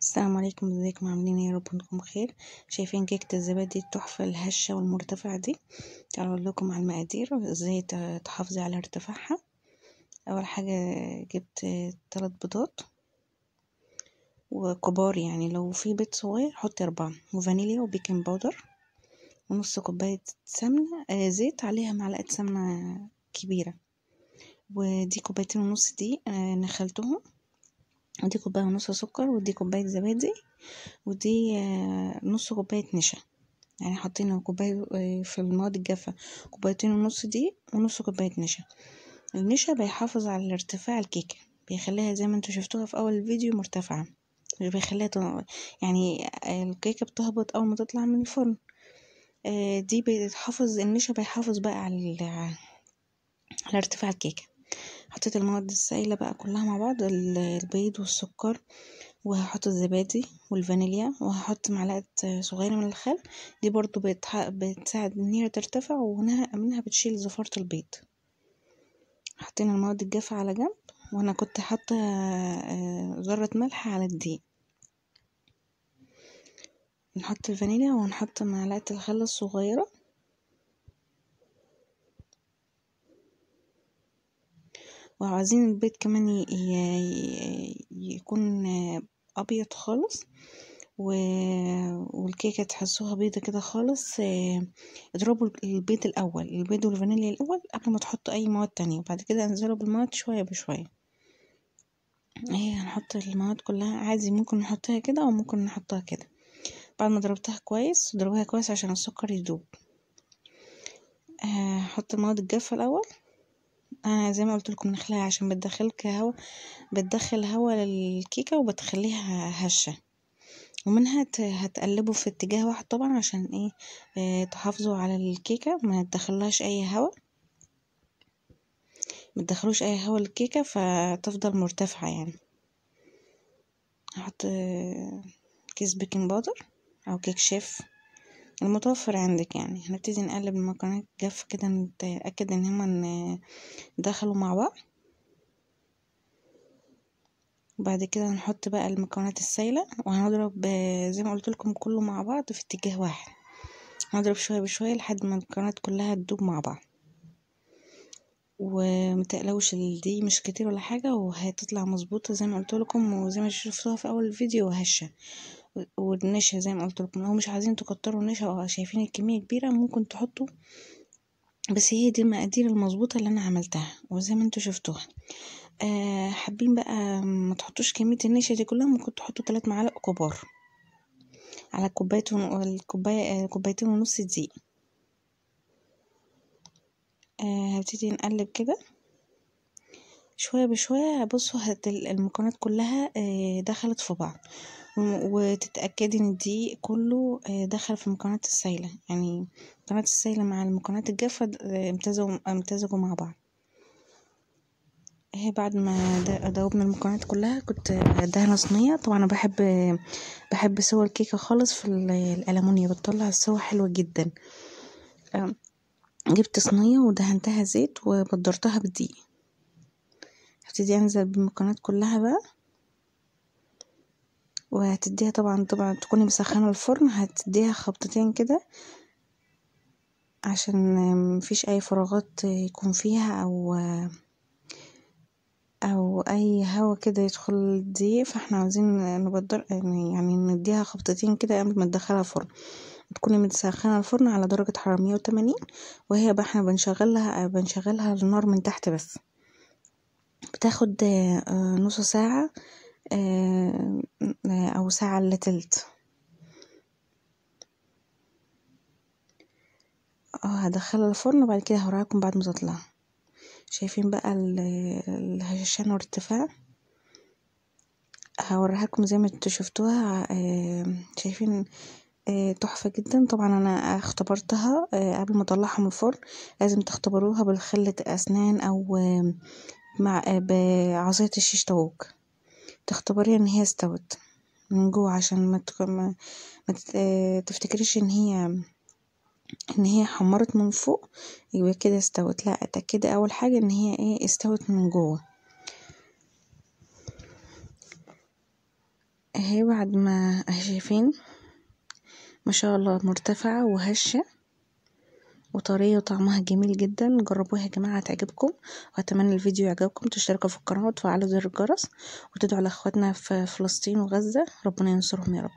السلام عليكم، ازيكم عاملين ايه؟ يا رب تكونوا بخير. شايفين كيكه الزبادي التحفه الهشه والمرتفعه دي؟ تعالوا اقول لكم على المقادير ازاي تحافظي على ارتفاعها. اول حاجه جبت 3 بيضات وكبار، يعني لو في بيض صغير حطي 4، وفانيليا وبيكنج باودر ونص كوبايه سمنه زيت عليها معلقه سمنه كبيره، ودي كوبايتين ونص دي نخلتهم، ودي كوبايه ونص سكر، ودي كوبايه زبادي، ودي نص كوبايه نشا. يعني حطينا كوباية في المواد الجافة كوبايتين ونص دي ونص كوباية نشا. النشا بيحافظ على ارتفاع الكيكة، بيخليها زي ما انتوا شفتوها في اول الفيديو مرتفعة، مش بيخليها يعني الكيكة بتهبط اول ما تطلع من الفرن. دي بتحافظ، النشا بيحافظ بقى على ارتفاع الكيكة. حطيت المواد السائلة بقى كلها مع بعض، البيض والسكر، وهحط الزبادي والفانيليا، وهحط معلقة صغيرة من الخل، دي برضو بتساعد ان هي ترتفع، ومنها بتشيل زفارة البيض. حطينا المواد الجافة على جنب، وانا كنت حاطة ذرة ملح على الدقيق. نحط الفانيليا ونحط معلقة الخل الصغيرة، وعايزين البيض كمان يكون ابيض خالص، والكيكه تحسوها بيضه كده خالص. اضربوا البيض والفانيليا الاول قبل ما تحطوا اي مواد تانية، وبعد كده انزلوا بالمواد شويه بشويه. هنحط المواد كلها عادي، ممكن نحطها كده او ممكن نحطها كده. بعد ما ضربتها كويس، ضربوها كويس عشان السكر يدوب. هحط المواد الجافه الاول. انا زي ما قلت لكم نخليها عشان بتدخل هوا للكيكه وبتخليها هشه، ومنها هتقلبوا في اتجاه واحد طبعا عشان تحافظوا على الكيكة، ما تدخلهاش اي هواء، ما تدخلوش اي هواء للكيكة فتفضل مرتفعة يعني. هحط كيس بيكنج باودر او كيك شيف المتوفر عندك. يعني هنبتدي نقلب المكونات جاف كده، نتأكد ان هما دخلوا مع بعض. وبعد كده هنحط بقى المكونات السائلة، وهنضرب زي ما قلت لكم كله مع بعض في اتجاه واحد. هنضرب شوية بشوية لحد ما المكونات كلها تدوب مع بعض، ومتقلقوش دي مش كتير ولا حاجة، وهتطلع مظبوطة زي ما قلت لكم، وزي ما شفتوها في اول الفيديو هشة. والنشا زي ما قلت لكم، لو مش عايزين تكتروا النشا او شايفين الكمية كبيرة ممكن تحطوا، بس هي دي المقادير المظبوطة اللي انا عملتها وزي ما انتوا شفتوها. حابين بقى ما تحطوش كمية النشا دي كلها، ممكن تحطوا 3 معالق كبار على كوبايتين ونص دقيق. هبتدي نقلب كده شوية بشوية. بصوا المكونات كلها دخلت في بعض، وتتأكدي ان الدقيق كله دخل في المكونات السائلة، يعني المكونات السائلة مع المكونات الجافة امتزجوا مع بعض. بعد ما دوبنا المكونات كلها كنت دهنة صينية. طبعا انا بحب سوى الكيكة خالص في الألمونيا، بتطلع السوا حلوة جدا. جبت صينية ودهنتها زيت وبدرتها بالدقيق. هبتدي انزل بالمكونات كلها بقى، وهتديها طبعا تكوني مسخنة الفرن، هتديها خبطتين كده عشان مفيش اي فراغات يكون فيها او اي هوا كده يدخل الدقيق. فاحنا عاوزين نبدر يعني نديها خبطتين كده قبل ما ندخلها الفرن. تكوني مسخنة الفرن على درجة حرارة 180، وهي بقى احنا بنشغلها النار من تحت بس. بتاخد نص ساعة او ساعة الا تلت. هدخلها الفرن وبعد كده هوريكم بعد ما تطلع. شايفين بقى الهشاشان وارتفاع، هوريهالكم زي ما انتوا شفتوها. شايفين تحفة جدا. طبعا انا اختبرتها قبل ما اطلعها من الفرن. لازم تختبروها بالخلة اسنان او مع بعصاية الشيش طاووق، تختبريها ان هي استوت من جوه، عشان ما تفتكريش ان هي حمرت من فوق يبقى كده استوت. لا، اتاكدي اول حاجه ان هي استوت من جوه. اهي بعد ما اهي شايفين ما شاء الله مرتفعة وهشة وطرية وطعمها جميل جدا. جربوها يا جماعة هتعجبكم، واتمنى الفيديو يعجبكم، تشتركوا في القناة وتفعلوا زر الجرس وتدعوا لاخواتنا في فلسطين وغزة، ربنا ينصرهم يا رب.